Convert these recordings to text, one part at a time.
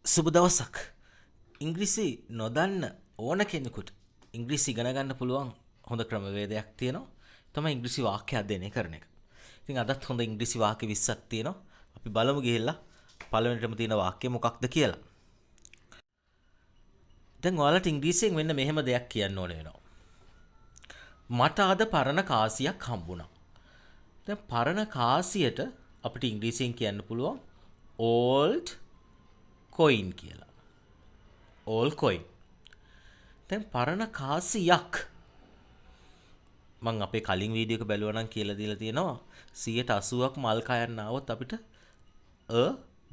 සුබ දවසක්. ඉංග්‍රීසි නොදන්න ඕන කෙනෙකුට ඉංග්‍රීසි ඉගෙන ගන්න පුළුවන් හොඳ ක්‍රමවේදයක් තියෙනවා. තමයි ඉංග්‍රීසි වාක්‍ය අධ්‍යයනය කරන එක. ඉතින් අදත් හොඳ ඉංග්‍රීසි වාක්‍ය 20ක් තියෙනවා. අපි බලමු ගිහිල්ලා පළවෙනිටම තියෙන වාක්‍ය මොකක්ද කියලා. දැන් ඔයාලට ඉංග්‍රීසියෙන් මෙන්න මෙහෙම දෙයක් කියන්න ඕන වෙනවා. මට අද පරණ කාසියක් හම්බුණා. දැන් පරණ කාසියට අපිට ඉංග්‍රීසියෙන් කියන්න පුළුවන් old coin කියලා. old coin. දැන් පරණ කාසියක් මං අපේ කලින් වීඩියෝ එක බැලුවා නම් කියලා දීලා තියෙනවා 180ක් මල් කයන්න ආවොත් අපිට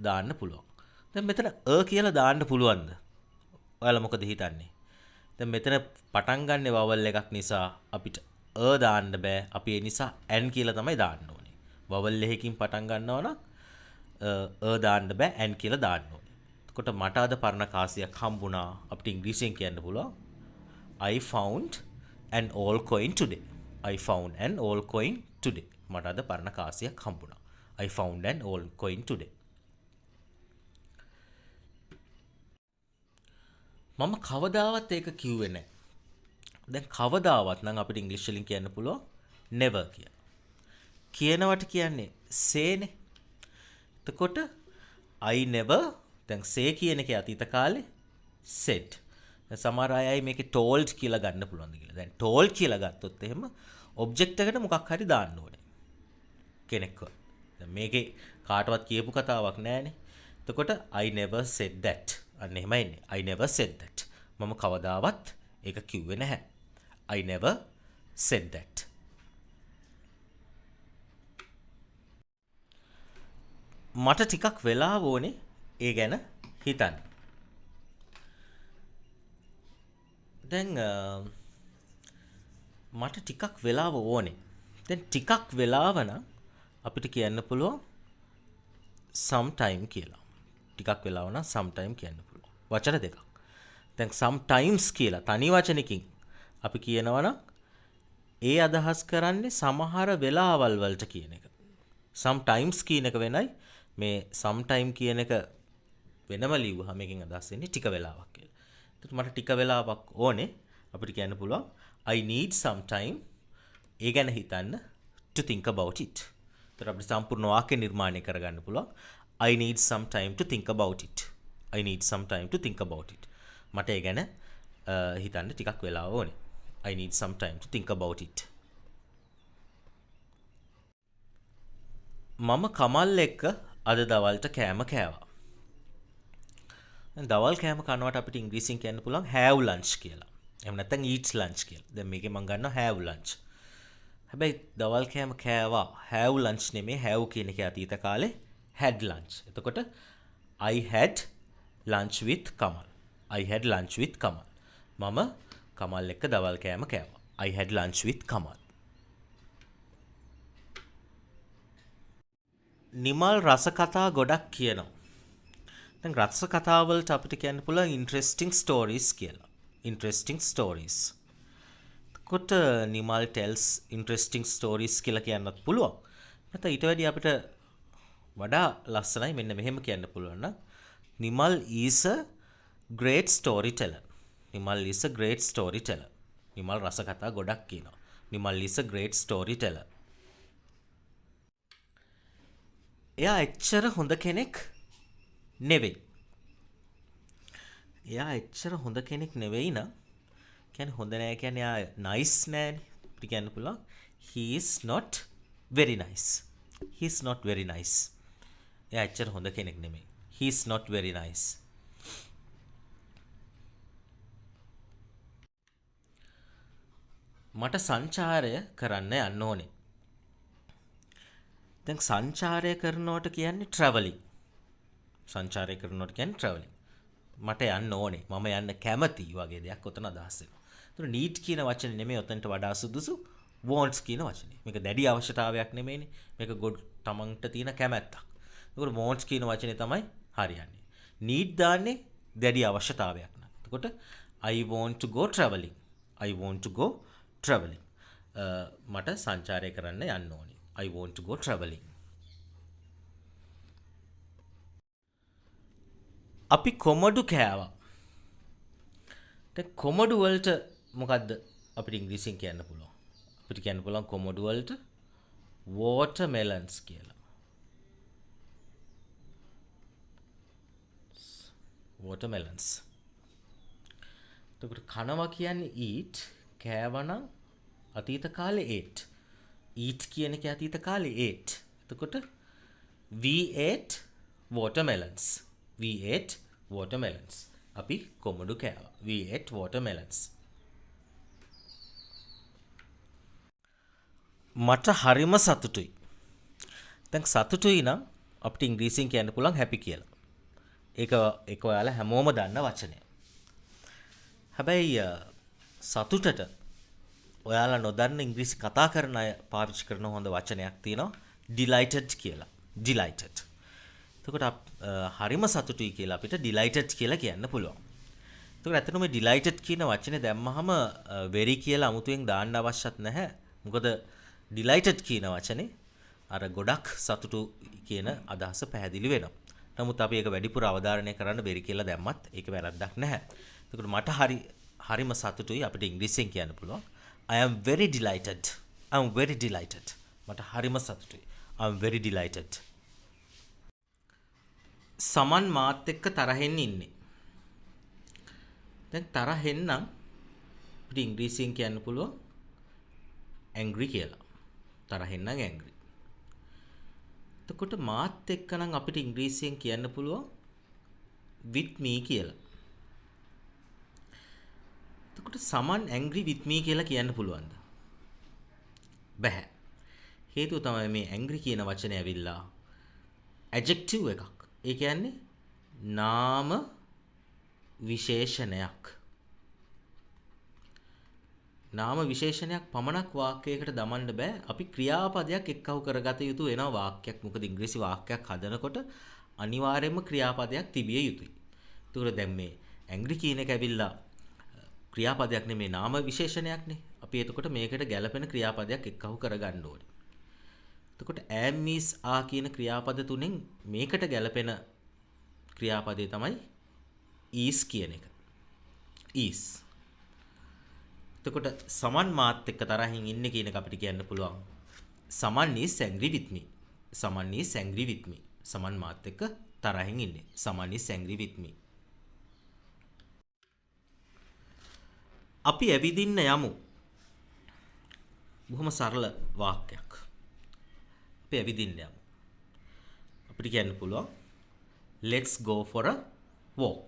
දාන්න පුළුවන්. දැන් මෙතන කියලා දාන්න පුළුවන්ද? ඔයාලා මොකද හිතන්නේ? දැන් මෙතන පටන් ගන්න වවල් එකක් නිසා අපිට දාන්න බෑ. අපි ඒ නිසා n කියලා තමයි දාන්න ඕනේ. වවල් එකකින් පටන් ගන්නවා නම් දාන්න බෑ n කියලා දාන්න ඕනේ. එතකොට මට අද පරණ කාසියක් හම්බුණා. අපිට ඉංග්‍රීසියෙන් කියන්න පුළුවන් I found an old coin today. I found an old coin today. මට අද පරණ කාසියක් හම්බුණා. I found an old coin today. මම කවදාවත් ඒක කිව්වේ නැහැ. දැන් කවදාවත් නම් අපිට ඉංග්‍රීසි වලින් කියන්න පුළුවන් never කියලා. කියනවට කියන්නේ say නේ. එතකොට I never දැන් say කියන එකේ අතීත කාලේ said. සමහර අයයි මේකේ told කියලා ගන්න පුළුවන්ද කියලා. දැන් told කියලා ගත්තොත් එහෙම ඔබ්ජෙක්ට් එකට මොකක් හරි දාන්න ඕනේ. කෙනෙක්ව. දැන් මේකේ කාටවත් කියපු කතාවක් නෑනේ. එතකොට I never said that. අන්න එහෙමයි ඉන්නේ. I never said that. මම කවදාවත් ඒක කිව්වේ නැහැ. I never said that. මට ටිකක් වෙලාව ඕනේ ඒ ගැන හිතන්න. දැන් මට ටිකක් වෙලාව ඕනේ. දැන් ටිකක් වෙලාව නම් අපිට කියන්න පුළුවන් sometime කියලා. ටිකක් වෙලාව නම් sometime කියන්න පුළුවන්. වචන දෙකක්. දැන් sometimes කියලා තනි වචනකින් අපි කියනවා නම් ඒ අදහස් කරන්නේ සමහර වෙලාවල් වලට කියන එක. sometimes කියන එක වෙනයි මේ sometime කියන එක වෙනම ලියුවහම එකෙන් අදහස් වෙන්නේ ටික වෙලාවක් කියලා. එතකොට මට ටික වෙලාවක් ඕනේ. අපිට කියන්න පුළුවන් I need some time ඒ ගැන හිතන්න to think about it. එතකොට අපිට සම්පූර්ණ වාක්‍ය නිර්මාණය කරගන්න පුළුවන් I need some time to think about it. I need some time to think about it. මට ඒ ගැන හිතන්න ටිකක් වෙලාව ඕනේ. I need some time to think about it. මම කමල් එක්ක අද දවල්ට කෑම කෑවා. දවල් කෑම කනවට අපිට ඉංග්‍රීසියෙන් කියන්න පුළුවන් have lunch කියලා. එහෙම නැත්නම් eat lunch කියලා. දැන් මේකේ මම ගන්නවා have lunch. හැබැයි දවල් කෑම කෑවා have lunch නෙමෙයි have කියන එකේ අතීත කාලේ had lunch. එතකොට I had lunch with Kamal. I had lunch with Kamal. මම කමල් එක්ක දවල් කෑම කෑවා. I had lunch with Kamal. Nimal රස කතා ගොඩක් කියනවා. දැන් රස කතා වලට අපිට කියන්න පුළුවන් interesting stories කියලා. interesting stories. කොට නිමල් tells interesting stories කියලා කියන්නත් පුළුවන්. නැත්නම් ඊට වැඩි අපිට වඩා ලස්සනයි මෙන්න මෙහෙම කියන්න පුළුවන් නම් Nimal is a great storyteller. Nimal is a great storyteller. Nimal රස කතා ගොඩක් කියනවා. Nimal is a great storyteller. එයා එච්චර හොඳ කෙනෙක් නෙවෙයි. එයා එච්චර හොඳ කෙනෙක් නෙවෙයි නම් කියන්නේ හොඳ නෑ කියන්නේ එයා nice නෑනේ. අපිට කියන්න පුළුවන් he is not very nice. He is not very nice. එයා එච්චර හොඳ කෙනෙක් නෙමෙයි. He is not very nice. මට සංචාරය කරන්න යන්න ඕනේ. දැන් සංචාරය කරනවට කියන්නේ traveling. සංචාරය කරනවට කියන්නේ traveling. මට යන්න ඕනේ. මම යන්න කැමති වගේ දෙයක් ඔතන අදහස් වෙනවා. ඒතර need කියන වචනේ නෙමෙයි ඔතනට වඩා සුදුසු wants කියන වචනේ. මේක දැඩි අවශ්‍යතාවයක් නෙමෙයිනේ. මේක තමන්ට තියෙන කැමැත්තක්. ඒකට wants කියන වචනේ තමයි හරියන්නේ. need දාන්නේ දැඩි අවශ්‍යතාවයක් නක්. එතකොට I want to go traveling. I want to go traveling. මට සංචාරය කරන්න යන්න ඕනේ. I want to go traveling. අපි කොමඩු කෑවා. දැන් කොමඩු වලට මොකද්ද අපිට ඉංග්‍රීසියෙන් කියන්න පුළුවන්? අපිට කියන්න පුළුවන් කොමඩු වලට watermelons කියලා. watermelons. එතකොට කනවා කියන්නේ eat, කෑවනම් අතීත කාලේ ate. eat කියන එක අතීත කාලේ ate. එතකොට we ate watermelons. We ate watermelons. අපි කොමඩු කෑවා. We ate watermelons. මට හරිම සතුටුයි. දැන් සතුටුයි නම් අපිට ඉංග්‍රීසියෙන් කියන්න පුළුවන් happy කියලා. ඒක ඔයාලා හැමෝම දන්න වචනය. හැබැයි සතුටට ඔයාලා නොදන්න ඉංග්‍රීසි කතා කරන අය පාවිච්චි කරන හොඳ වචනයක් තියෙනවා delighted කියලා. delighted. එතකොට හරිම සතුටුයි කියලා අපිට delighted කියලා කියන්න පුළුවන්. එතකොට ඇත්තටම මේ delighted කියන වචනේ දැම්මහම very කියලා අමුතුවෙන් දාන්න අවශ්‍යත් නැහැ. මොකද delighted කියන වචනේ අර ගොඩක් සතුටු කියන අදහස පැහැදිලි වෙනවා. නමුත් අපි ඒක වැඩිපුර අවධාරණය කරන්න බැරි කියලා දැම්මත් ඒක වැරද්දක් නැහැ. එතකොට මට හරිම සතුටුයි අපිට ඉංග්‍රීසියෙන් කියන්න පුළුවන්. I am very delighted. I am very delighted. මට හරිම සතුටුයි. I am very delighted. සමන් මාත් එක්ක තරහෙන් ඉන්නේ. දැන් තරහෙන් නම් අපිට ඉංග්‍රීසියෙන් කියන්න පුළුවන් angry කියලා. තරහෙන් නම් angry. එතකොට මාත් එක්ක නම් අපිට ඉංග්‍රීසියෙන් කියන්න පුළුවන් with me කියලා. එතකොට සමන් angry with me කියලා කියන්න පුළුවන්ද? බැහැ. හේතුව තමයි මේ angry කියන වචනේ ඇවිල්ලා adjective එකක්. ඒ කියන්නේ නාම විශේෂණයක්. නාම විශේෂණයක් පමණක් වාක්‍යයකට දමන්න බෑ. අපි ක්‍රියාපදයක් එක්කව කරගත යුතු වෙනවා වාක්‍යයක්. මොකද ඉංග්‍රීසි වාක්‍යයක් හදනකොට අනිවාර්යයෙන්ම ක්‍රියාපදයක් තිබිය යුතුයි. ඒතකොට දැන් මේ angry කියන එක ඇවිල්ලා ක්‍රියාපදයක් නෙමේ නාම විශේෂණයක්නේ. අපි එතකොට මේකට ගැළපෙන ක්‍රියාපදයක් එක්කව කරගන්න ඕනේ. එතකොට am is are කියන ක්‍රියාපද තුනෙන් මේකට ගැළපෙන ක්‍රියාපදේ තමයි is කියන එක. is. එතකොට සමන් මාත් එක්ක තරහින් ඉන්නේ කියන එක අපිට කියන්න පුළුවන්. සමන් is angry with me. Saman is angry with me. සමන් මාත් එක්ක තරහින් ඉන්නේ. සමන් is angry with me. අපි ඇවිදින්න යමු. බොහොම සරල වාක්‍යයක්. අපි ඇවිදින්න යමු. අපිට කියන්න පුළුවන් let's go for a walk.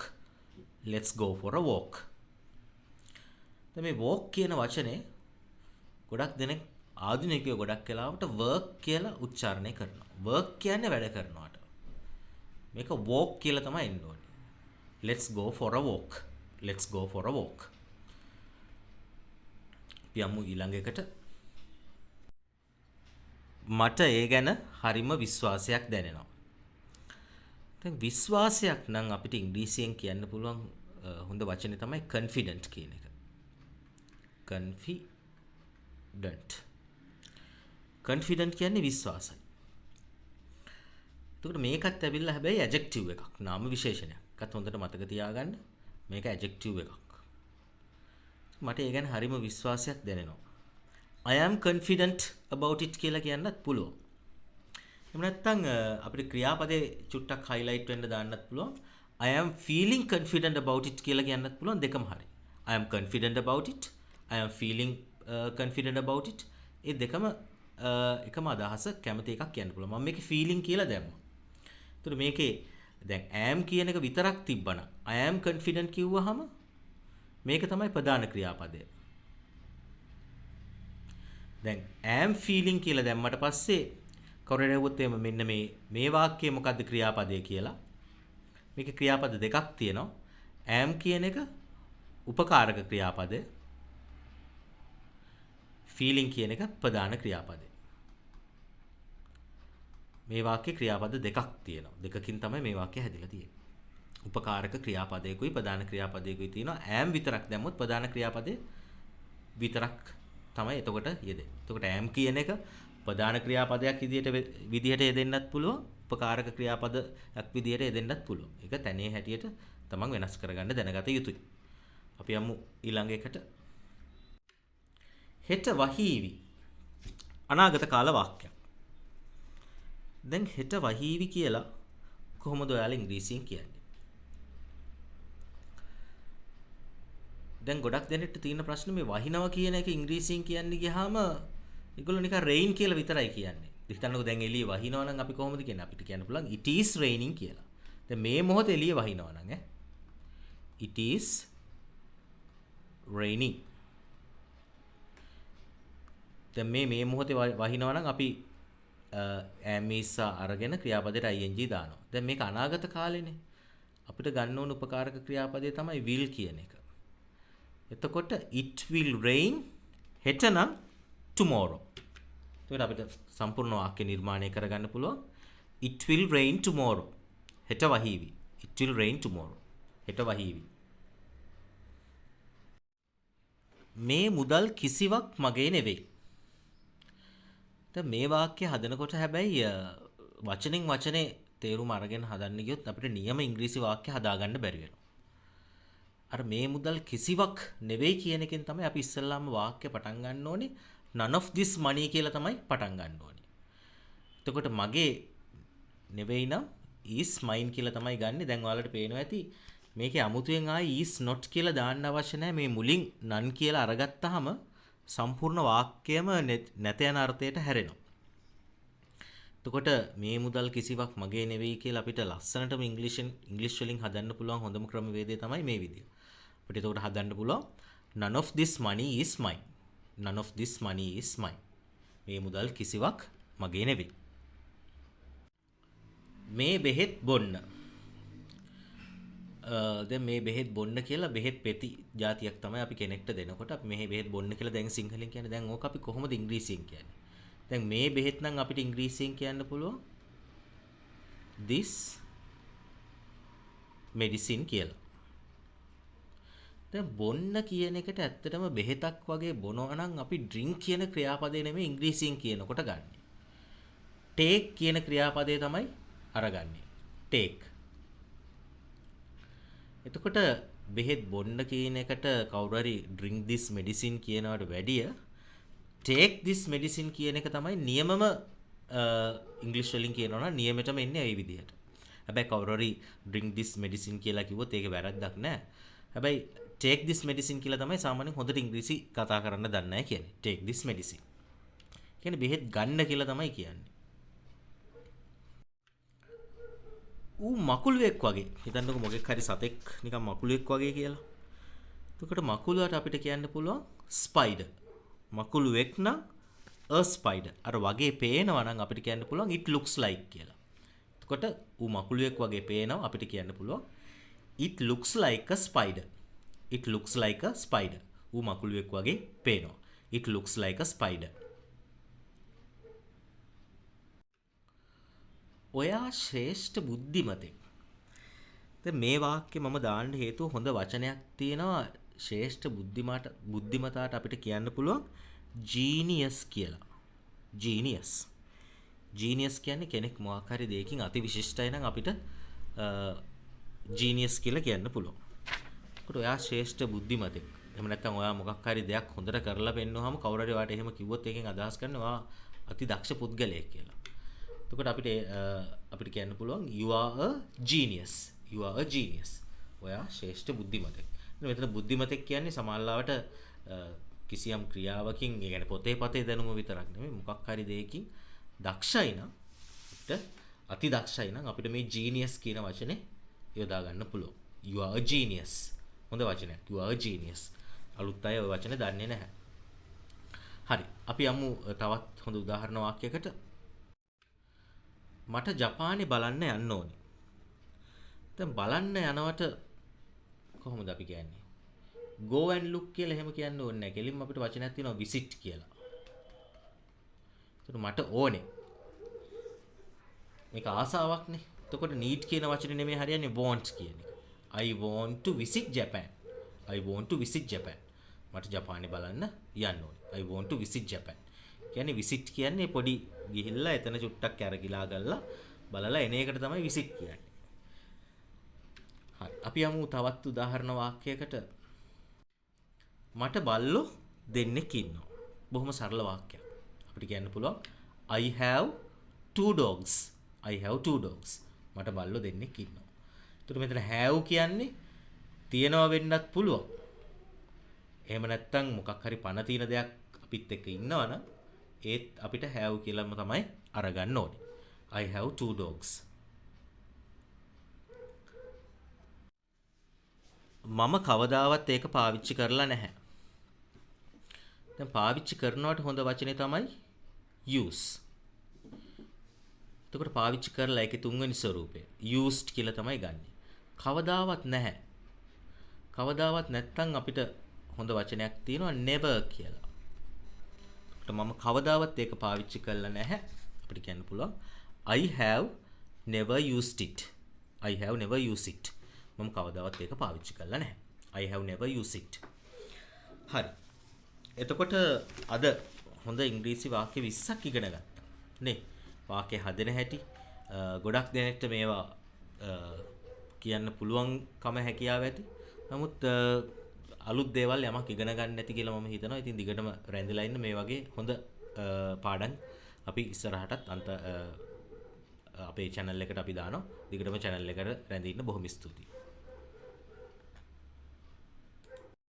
Let's go for a walk. දැන් මේ walk කියන වචනේ ගොඩක් දෙනෙක් ආධුනිකයෝ ගොඩක් වෙලාවට work කියලා උච්චාරණය කරනවා. work කියන්නේ වැඩ කරනවාට. මේක walk කියලා තමයි එන්න ඕනේ. Let's go for a walk. Let's go for a walk. පියමු ඊළඟ එකට. මට ඒ ගැන හරිම විශ්වාසයක් දැනෙනවා. දැන් විශ්වාසයක් නම් අපිට ඉංග්‍රීසියෙන් කියන්න පුළුවන් හොඳ වචනේ තමයි confident කියන එක. confident. confident කියන්නේ විශ්වාසයි. එතකොට මේකත් ඇවිල්ලා හැබැයි adjective එකක්. නාම විශේෂණයක්. ඒකත් හොඳට මතක තියාගන්න. මේක adjective එකක්. මට ඒ ගැන හරිම විශ්වාසයක් දැනෙනවා. I am confident about it කියලා කියන්නත් පුළුවන්. එහෙම නැත්නම් අපිට ක්‍රියාපදේ චුට්ටක් highlight වෙන්න දාන්නත් පුළුවන්. I am feeling confident about it කියලා කියන්නත් පුළුවන්. දෙකම හරි. I am confident about it. I am feeling confident about it. ඒ දෙකම එකම අදහස කැමති එකක් කියන්න පුළුවන්. මම මේකේ feeling කියලා දැම්මා. ඒතර මේකේ දැන් am කියන එක විතරක් තිබ්බනම් I am confident කිව්වහම මේක තමයි ප්‍රධාන ක්‍රියාපදය. දැන් am feeling කියලා දැම්මට පස්සේ කවුරුහරි ඇහුවොත් එහෙම මෙන්න මේ වාක්‍යයේ මොකද්ද ක්‍රියාපදය කියලා. මේකේ ක්‍රියාපද දෙකක් තියෙනවා. am කියන එක උපකාරක ක්‍රියාපදය. feeling කියන එක ප්‍රධාන ක්‍රියාපදය. මේ වාක්‍යයේ ක්‍රියාපද දෙකක් තියෙනවා. දෙකකින් තමයි මේ වාක්‍යය හැදිලා තියෙන්නේ. උපකාරක ක්‍රියාපදයකුයි ප්‍රධාන ක්‍රියාපදයකුයි තියෙනවා. am විතරක් දැම්මොත් ප්‍රධාන ක්‍රියාපදේ විතරක් තමයි එතකොට යෙදෙන්නේ. එතකොට am කියන එක ප්‍රධාන ක්‍රියාපදයක් විදිහට යෙදෙන්නත් පුළුවන්. උපකාරක ක්‍රියාපදයක් විදියට යෙදෙන්නත් පුළුවන්. ඒක තැනේ හැටියට තමන් වෙනස් කරගන්න දැනගත යුතුයි. අපි යමු ඊළඟ එකට. හෙට වහීවි. අනාගත කාල වාක්‍යයක්. දැන් හෙට වහීවි කියලා කොහොමද ඔයාලා ඉංග්‍රීසියෙන් කියන්නේ? දැන් ගොඩක් දෙනෙක්ට තියෙන ප්‍රශ්නේ මේ වහිනවා කියන එක ඉංග්‍රීසියෙන් කියන්නේ ගියාම ඒගොල්ලෝ නිකන් රේන් කියලා විතරයි කියන්නේ. හිතන්නකෝ දැන් එළිය වහිනවා නම් අපි කොහොමද කියන්නේ? අපිට කියන්න පුළුවන් it is raining කියලා. දැන් මේ මොහොතේ එළිය වහිනවා නම් it is raining. දැන් මේ මොහොතේ වහිනවා නම් අපි ඇමිසා අරගෙන ක්‍රියාපදයට ing දානවා. දැන් මේක අනාගත කාලෙනේ. අපිට ගන්න ඕන උපකාරක ක්‍රියාපදේ තමයි will කියන එක. එතකොට it will rain හෙට නම් tomorrow. එතකොට අපිට සම්පූර්ණ වාක්‍ය නිර්මාණය කරගන්න පුළුවන් it will rain tomorrow. හෙට වහීවි. it will rain tomorrow. හෙට වහීවි. මේ මුදල් කිසිවක් මගේ නෙවෙයි. දැන් මේ වාක්‍ය හදනකොට හැබැයි වචනෙන් වචනේ තේරුම අරගෙන හදන්න ගියොත් අපිට නියම ඉංග්‍රීසි වාක්‍ය හදාගන්න බැරි වෙනවා. අර මේ මුදල් කිසිවක් නෙවෙයි කියන එකෙන් තමයි අපි ඉස්සෙල්ලාම වාක්‍ය පටන් ගන්න ඕනේ. none of this money කියලා තමයි පටන් ගන්න ඕනේ. එතකොට මගේ නෙවෙයි නම් is mine කියලා තමයි ගන්නෙ. දැන් ඔයාලට පේනවා ඇති මේකේ අමුතුවෙන් ආයි is not කියලා දාන්න අවශ්‍ය නැහැ. මේ මුලින් none කියලා අරගත්තාම සම්පූර්ණ වාක්‍යයම නැත යන අර්ථයට හැරෙනවා. එතකොට මේ මුදල් කිසිවක් මගේ නෙවෙයි කියලා අපිට ලස්සනටම ඉංග්‍රීසි වලින් හදන්න පුළුවන් හොඳම ක්‍රමවේදය තමයි මේ විදිය. අපිට එතකොට හදන්න පුළුවන් none of this money is mine. none of this money is mine. මේ මුදල් කිසිවක් මගේ නෙවෙයි. මේ බෙහෙත් බොන්න. දැන් මේ බෙහෙත් බොන්න කියලා බෙහෙත් පෙති જાතියක් තමයි අපි කෙනෙක්ට දෙනකොට අපි මේ බෙහෙත් බොන්න කියලා දැන් සිංහලෙන් කියන්නේ. දැන් ඕක අපි කොහොමද ඉංග්‍රීසියෙන් කියන්නේ? දැන් මේ බෙහෙත් නම් අපිට ඉංග්‍රීසියෙන් කියන්න පුළුවන් this medicine කියලා. දැන් බොන්න කියන එකට ඇත්තටම බෙහෙතක් වගේ බොනවා නම් අපි drink කියන ක්‍රියාපදේ නෙමෙයි ඉංග්‍රීසියෙන් කියනකොට ගන්නෙ. take කියන ක්‍රියාපදේ තමයි අරගන්නේ. take. එතකොට බෙහෙත් බොන්න කියන එකට කවුරු හරි drink this medicine කියනවට වැඩිය take this medicine කියන එක තමයි නියමම ඉංග්‍රීසි වලින් කියනවා නම් නියමෙටම එන්නේ ඒ විදිහට. හැබැයි කවුරු හරි drink this medicine කියලා කිව්වොත් ඒක වැරද්දක් නෑ. හැබැයි take this medicine කියලා තමයි සාමාන්‍යයෙන් හොඳට ඉංග්‍රීසි කතා කරන්න දන්නේ නැහැ කියන්නේ. take this medicine. කියන්නේ බෙහෙත් ගන්න කියලා තමයි කියන්නේ. ඌ මකුළුවෙක් වගේ. හිතන්නකෝ මොකෙක් හරි සතෙක් නිකන් මකුළුවෙක් වගේ කියලා. එතකොට මකුළුවට අපිට කියන්න පුළුවන් spider. මකුළුවෙක් නම් a spider. අර වගේ පේනවා නම් අපිට කියන්න පුළුවන් it looks like කියලා. එතකොට ඌ මකුළුවෙක් වගේ පේනවා අපිට කියන්න පුළුවන් it looks like a spider. it looks like a spider. ඌ මකුළුවෙක් වගේ පේනවා. it looks like a spider. ඔයා ශ්‍රේෂ්ඨ බුද්ධිමතෙක්. දැන් මේ වාක්‍ය මම දාන්න හේතුව හොඳ වචනයක් තියෙනවා. ශ්‍රේෂ්ඨ බුද්ධිමතාට අපිට කියන්න පුළුවන් ජීනියස් කියලා. ජීනියස්. ජීනියස් කියන්නේ කෙනෙක් මොකක් හරි දෙයකින් අතිවිශිෂ්ටයි නම් අපිට ජීනියස් කියලා කියන්න පුළුවන්. ඒකට ඔයා ශ්‍රේෂ්ඨ බුද්ධිමතෙක්. එහෙම නැත්නම් ඔයා මොකක් හරි දෙයක් හොඳට කරලා පෙන්නුවාම කවුරු හරි ඔයාට එහෙම කිව්වොත් ඒකෙන් අදහස් කරන්නේ ඔයා අති දක්ෂ පුද්ගලයෙක් කියලා. එතකොට අපිට කියන්න පුළුවන් you are a genius. you are a genius. ඔයා ශ්‍රේෂ්ඨ බුද්ධිමතෙක්. මෙතන බුද්ධිමතෙක් කියන්නේ සමාල්ලාවට කිසියම් ක්‍රියාවකින් ඒ කියන්නේ පොතේ පතේ දැනුම විතරක් නෙමෙයි මොකක් හරි දෙයකින් දක්ෂයි නම් අති දක්ෂයි නම් අපිට මේ genius කියන වචනේ යොදා ගන්න පුළුවන්. you are a genius. හොඳ වචනයක්. you are a genius. අලුත් අය ওই වචනේ දන්නේ නැහැ. හරි. අපි යමු තවත් හොඳ උදාහරණ වාක්‍යයකට. මට ජපානේ බලන්න යන්න ඕනේ. දැන් බලන්න යනවට කොහොමද අපි කියන්නේ? go and look කියලා එහෙම කියන්න ඕනේ නැහැ. කෙලින්ම අපිට වචනයක් තියෙනවා visit කියලා. ඒකට මට ඕනේ. මේක ආසාවක්නේ. එතකොට need කියන වචනේ නෙමෙයි හරියන්නේ want කියන එක. I want to visit Japan. I want to visit Japan. මට ජපානේ බලන්න යන්න ඕනේ. I want to visit Japan. කියන්නේ visit කියන්නේ පොඩි ගිහිල්ලා එතන චුට්ටක් අරගිලා ගල්ලා බලලා එන එකට තමයි visit කියන්නේ. හරි. අපි යමු තවත් උදාහරණ වාක්‍යයකට. මට බල්ලෝ දෙන්නෙක් ඉන්නවා. බොහොම සරල වාක්‍යයක්. අපිට කියන්න පුළුවන් I have two dogs. I have two dogs. මට බල්ලෝ දෙන්නෙක් ඉන්නවා. එතකොට මෙතන have කියන්නේ තියනවා වෙන්නත් පුළුවන්. එහෙම නැත්නම් මොකක් හරි පණ තියෙන දෙයක් අපිත් එක්ක ඉන්නවනම් ඒත් අපිට have කියලාම තමයි අරගන්න ඕනේ. I have two dogs. මම කවදාවත් ඒක පාවිච්චි කරලා නැහැ. දැන් පාවිච්චි කරනවට හොඳ වචනේ තමයි use. එතකොට පාවිච්චි කරලා ඒකේ තුන්වෙනි ස්වරූපය used කියලා තමයි ගන්නෙ. කවදාවත් නැහැ. කවදාවත් නැත්තම් අපිට හොඳ වචනයක් තියෙනවා never කියලා. එතකොට මම කවදාවත් ඒක පාවිච්චි කරලා නැහැ. අපිට කියන්න පුළුවන් I have never used it. I have never used it. මම කවදාවත් ඒක පාවිච්චි කරලා නැහැ. I have never used it. හරි. එතකොට අද හොඳ ඉංග්‍රීසි වාක්‍ය 20ක් ඉගෙන ගත්තා. නේ? වාක්‍ය හදන හැටි ගොඩක් දෙනෙක්ට මේවා කියන්න පුළුවන්කම හැකියාව ඇති. නමුත් අලුත් දේවල් යමක් ඉගෙන ගන්න නැති කියලා මම හිතනවා. ඉතින් දිගටම රැඳිලා ඉන්න මේ වගේ හොඳ පාඩම් අපි ඉස්සරහටත් අපේ channel එකට අපි දානවා. දිගටම channel එකට රැඳී ඉන්න බොහොම ස්තුතියි.